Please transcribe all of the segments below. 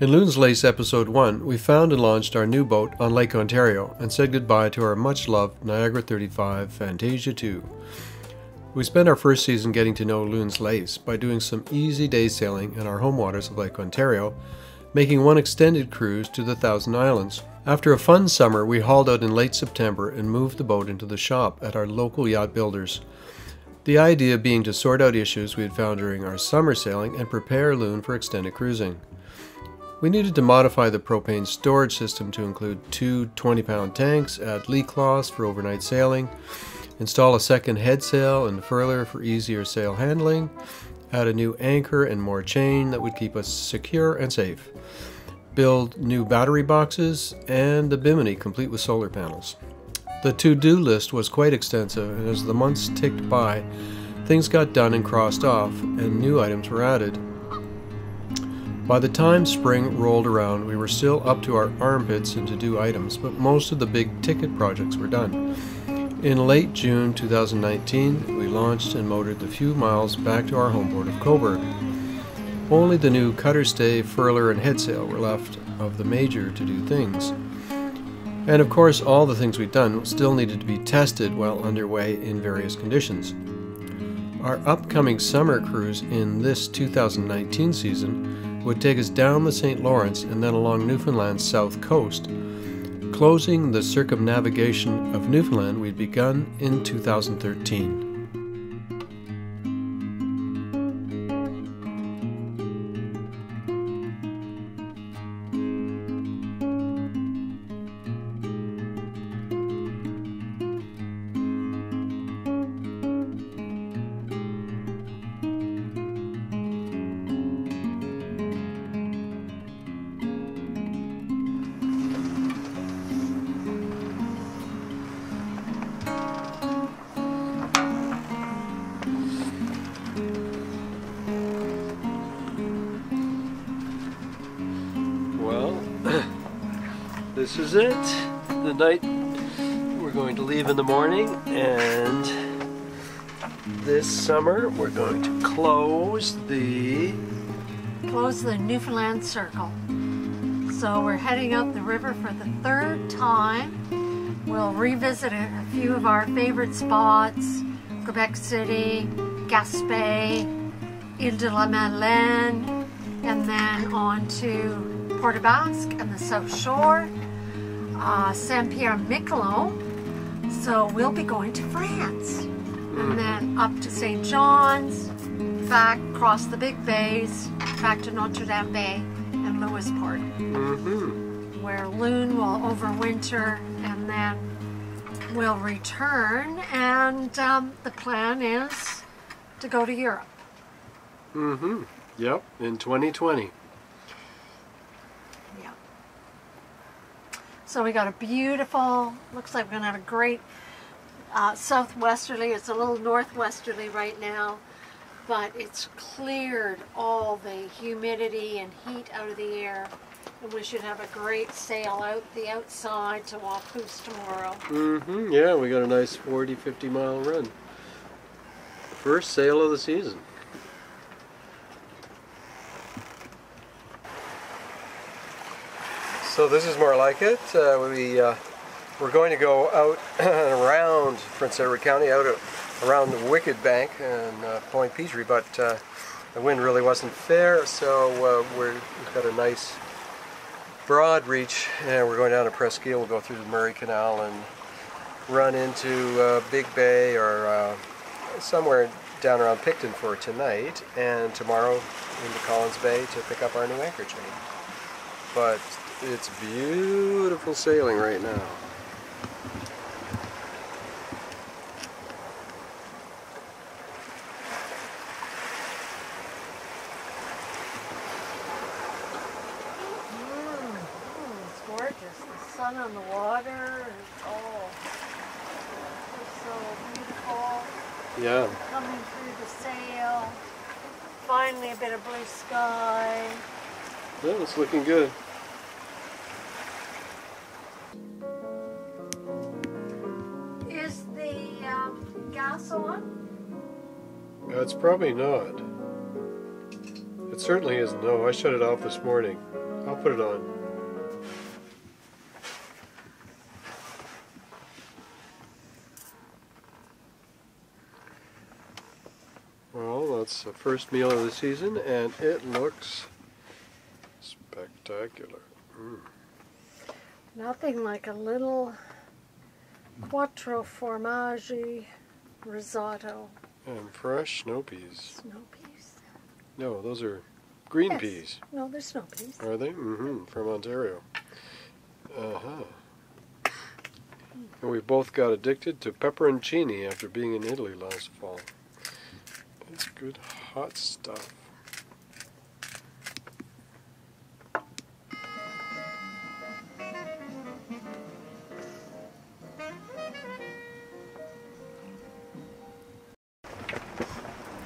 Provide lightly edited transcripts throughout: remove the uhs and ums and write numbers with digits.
In Loon's Lace Episode 1, we found and launched our new boat on Lake Ontario and said goodbye to our much-loved Niagara 35 Fantasia 2. We spent our first season getting to know Loon's Lace by doing some easy day sailing in our home waters of Lake Ontario, making one extended cruise to the Thousand Islands. After a fun summer, we hauled out in late September and moved the boat into the shop at our local yacht builders. The idea being to sort out issues we had found during our summer sailing and prepare Loon for extended cruising. We needed to modify the propane storage system to include two 20-pound tanks, add lee cloths for overnight sailing, install a second head sail and furler for easier sail handling, add a new anchor and more chain that would keep us secure and safe, build new battery boxes, and the bimini complete with solar panels. The to-do list was quite extensive, and as the months ticked by, things got done and crossed off, and new items were added. By the time spring rolled around, we were still up to our armpits in to-do items, but most of the big ticket projects were done. In late June 2019, we launched and motored the few miles back to our homeport of Cobourg. Only the new cutter stay, furler, and headsail were left of the major to-do things. And of course, all the things we'd done still needed to be tested while underway in various conditions. Our upcoming summer cruise in this 2019 season would take us down the St Lawrence and then along Newfoundland's south coast, closing the circumnavigation of Newfoundland we'd begun in 2013. This is it, the night we're going to leave in the morning, and this summer we're going to close the Newfoundland Circle. So we're heading up the river for the third time. We'll revisit a few of our favorite spots: Quebec City, Gaspe, Ile de la Madeleine, and then on to Port Aux Basques and the South Shore. Saint-Pierre-Miquelon, so we'll be going to France, and then up to St. John's, back across the big bays, back to Notre Dame Bay and Lewisport, where Loon will overwinter, and then we'll return, and the plan is to go to Europe. Yep, in 2020. So we got a beautiful, looks like we're going to have a great southwesterly. It's a little northwesterly right now, but it's cleared all the humidity and heat out of the air. And we should have a great sail out the outside to Wapoos tomorrow. Yeah, we got a nice 40-50 mile run. First sail of the season. So this is more like it. We're going to go out and around Prince Edward County, out around the Wicked Bank and Point Petrie, but the wind really wasn't fair, so we've got a nice broad reach, and we're going down to Presqu'île. We'll go through the Murray Canal and run into Big Bay or somewhere down around Picton for tonight, and tomorrow into Collins Bay to pick up our new anchor chain. But it's beautiful sailing right now. It's gorgeous. The sun on the water, and it's so beautiful. Yeah. Coming through the sail. Finally a bit of blue sky. Yeah, it's looking good. Is the gas on? It's probably not. It certainly isn't. No, I shut it off this morning. I'll put it on. Well, that's the first meal of the season, and it looks spectacular. Nothing like a little quattro formaggi risotto. And fresh snow peas. Snow peas? No, those are green Yes. peas. No, they're snow peas. Are they? Mm-hmm. From Ontario. Uh-huh. And we both got addicted to pepperoncini after being in Italy last fall. It's good hot stuff.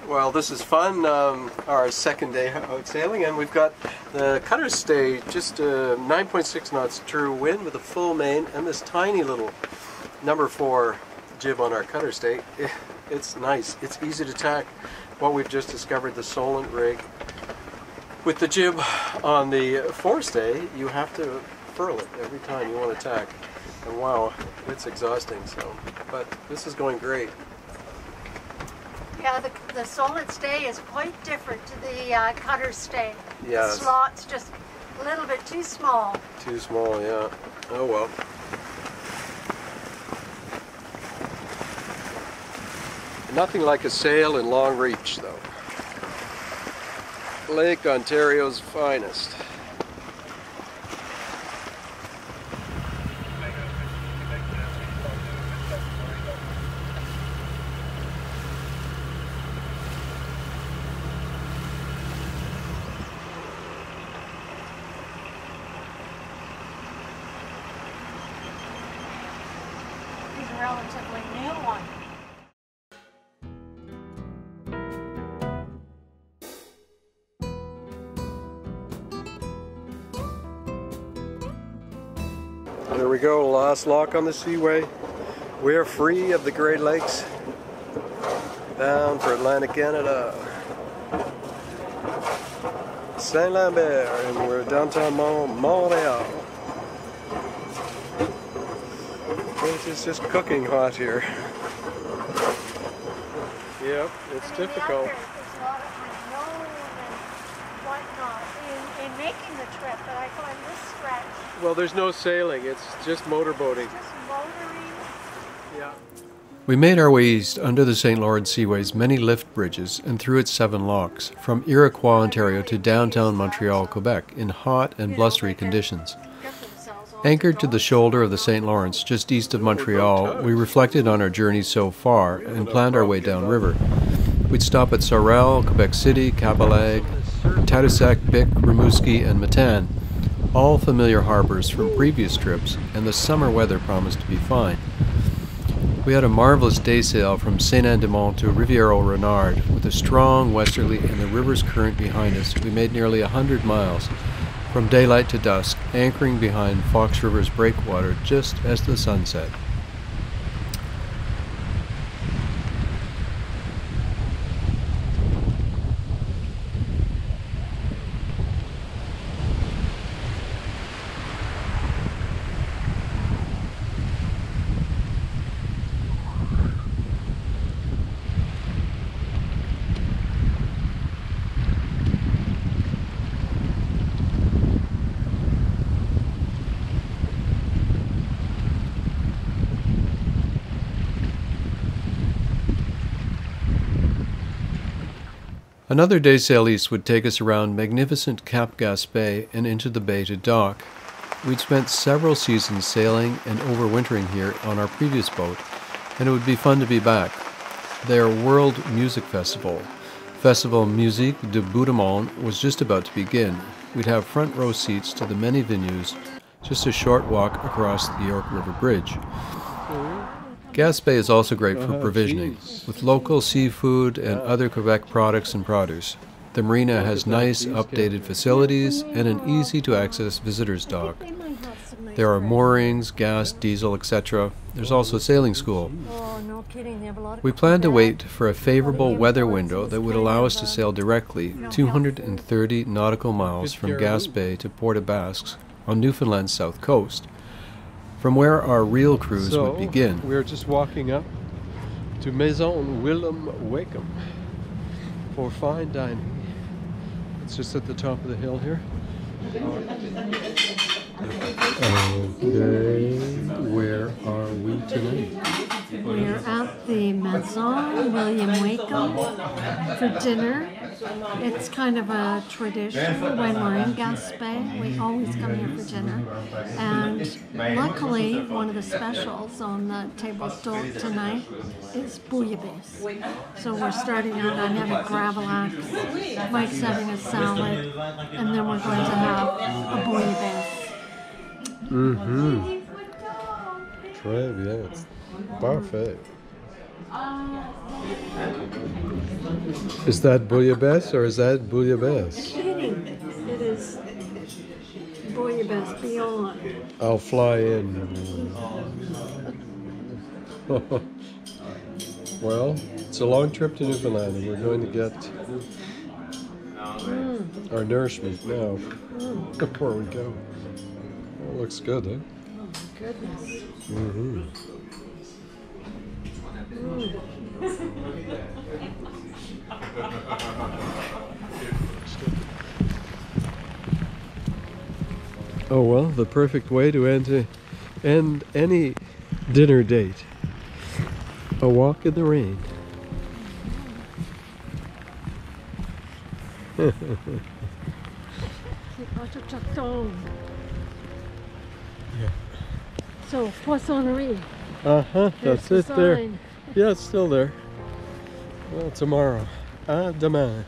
Well, this is fun, our second day out sailing, and we've got the cutter stay, just 9.6 knots true wind with a full main, and this tiny little number 4 jib on our cutter stay. It's nice, it's easy to tack. What we've just discovered, the Solent rig. With the jib on the forestay, you have to furl it every time you want to tack. And wow, it's exhausting, so, but this is going great. Yeah, the Solent stay is quite different to the cutter stay. Yes. The slot's just a little bit too small. Too small, yeah. Oh well. Nothing like a sail in long reach, though. Lake Ontario's finest. These are relatively new ones. There we go, last lock on the Seaway. We're free of the Great Lakes, bound for Atlantic Canada. St Lambert, and we're downtown Montreal. It is just cooking hot here. Yep, it's difficult. There's a lot of unknown and whatnot in making the trip, but I find this stretch Well, there's no sailing, it's just motorboating. just motoring. Yeah. We made our way east under the St Lawrence Seaway's many lift bridges and through its 7 locks, from Iroquois, Ontario to downtown Montreal, Quebec, in hot and blustery conditions. Anchored to the shoulder of the St Lawrence, just east of Montreal, we reflected on our journey so far and planned our way downriver. We'd stop at Sorel, Quebec City, Cobourg, Tadoussac, Bic, Rimouski, and Matane, all familiar harbors from previous trips, and the summer weather promised to be fine. We had a marvelous day sail from Saint-Anne-de-Mont to Rivière-au-Renard. With a strong westerly and the river's current behind us, we made nearly 100 miles, from daylight to dusk, anchoring behind Fox River's breakwater just as the sun set. Another day sail east would take us around magnificent Cap Gaspe and into the bay to dock. We'd spent several seasons sailing and overwintering here on our previous boat, and it would be fun to be back. Their World Music Festival, Festival Musique de Bout-de-Monde, was just about to begin. We'd have front row seats to the many venues, just a short walk across the York River Bridge. Gaspe is also great for provisioning, with local seafood and other Quebec products and produce. The marina has nice, updated facilities and an easy-to-access visitors dock. There are moorings, gas, diesel, etc. There's also a sailing school. Oh, no kidding. They have a lot of We plan to wait for a favorable weather window that would allow us to sail directly 230 nautical miles from Gaspe to Port Aux Basques on Newfoundland's south coast, from where our real cruise would begin. We're just walking up to Maison Willem Wakeham for fine dining. It's just at the top of the hill here. Okay, where are we tonight? We're at the Maison William Wakeham for dinner. It's kind of a tradition when we're in Gaspe. We always come here for dinner. And luckily, one of the specials on the table d'hôte tonight is bouillabaisse. So we're starting out, I'm having gravlax, Mike's having a salad, and then we're going to have a bouillabaisse. Mm-hmm. Très bien. Parfait. Is that bouillabaisse or is that bouillabaisse? Kidding. It is bouillabaisse beyond. I'll fly in. Well, it's a long trip to Newfoundland and we're going to get our nourishment now before we go. It looks good, huh? Oh my goodness. Mm-hmm. Oh well, the perfect way to end any dinner date. A walk in the rain. Yeah. So, poissonnerie. That's it there. Yeah, it's still there. Well, tomorrow. À demain.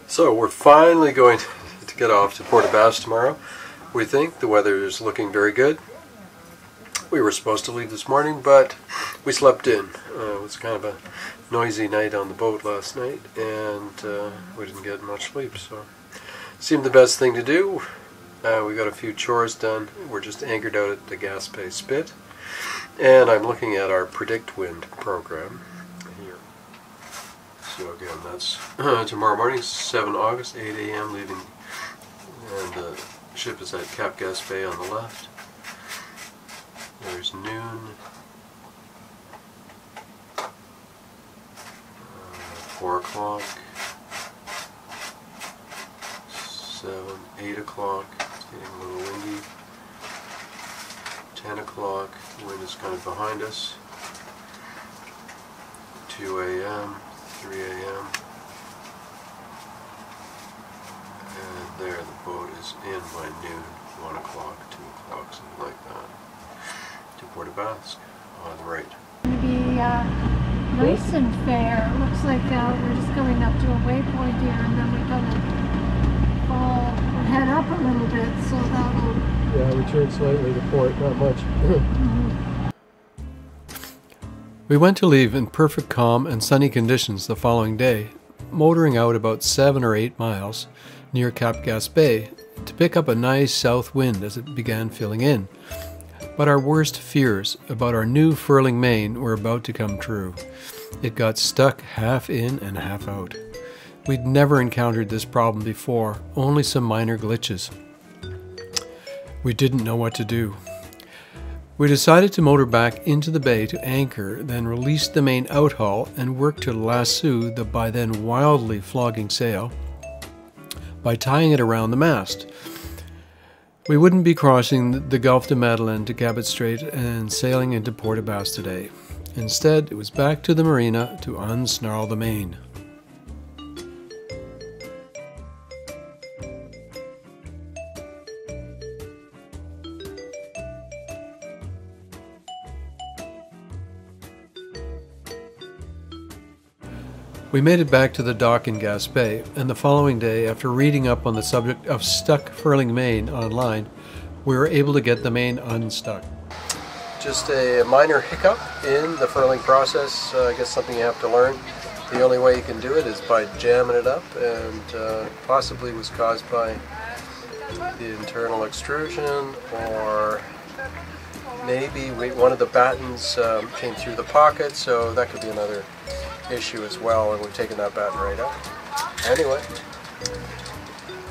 So we're finally going to get off to Port Aux Basques tomorrow. We think the weather is looking very good. We were supposed to leave this morning, but we slept in. It was kind of a noisy night on the boat last night, and we didn't get much sleep, so it seemed the best thing to do. We got a few chores done. We're just anchored out at the Gaspe Spit, and I'm looking at our Predict Wind program here. So again, that's tomorrow morning, 7 August, 8 a.m. leaving, and the ship is at Cap Gaspe on the left. There's noon, 4 o'clock, 7, 8 o'clock, it's getting a little windy, 10 o'clock, the wind is kind of behind us, 2 a.m., 3 a.m., and there the boat is in by noon, 1 o'clock, 2 o'clock, something like that, to Port Aux Basques on the right. It's going to be nice and fair. It looks like we're just coming up to a waypoint here, and then we're going to head up a little bit, so that'll... Yeah, we turned slightly to port, not much. We went to leave in perfect calm and sunny conditions the following day, motoring out about 7 or 8 miles near Cap Gaspe, to pick up a nice south wind as it began filling in. But our worst fears about our new furling main were about to come true. It got stuck half in and half out. We'd never encountered this problem before, only some minor glitches. We didn't know what to do. We decided to motor back into the bay to anchor, then release the main outhaul and work to lasso the by then wildly flogging sail by tying it around the mast. We wouldn't be crossing the Gulf de Madeleine to Cabot Strait and sailing into Port aux Basques today. Instead, it was back to the marina to unsnarl the main. We made it back to the dock in Gaspe, and the following day, after reading up on the subject of stuck furling main online, we were able to get the main unstuck. Just a minor hiccup in the furling process, I guess something you have to learn. The only way you can do it is by jamming it up, and possibly was caused by the internal extrusion, or maybe one of the battens came through the pocket, so that could be another issue as well, and we've taken that batten right out. Anyway,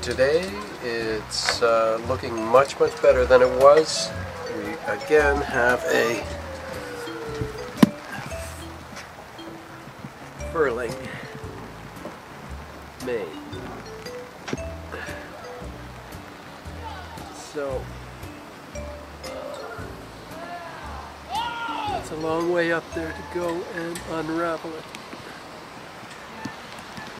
today it's looking much better than it was. We again have a furling main. So it's a long way up there to go and unravel it.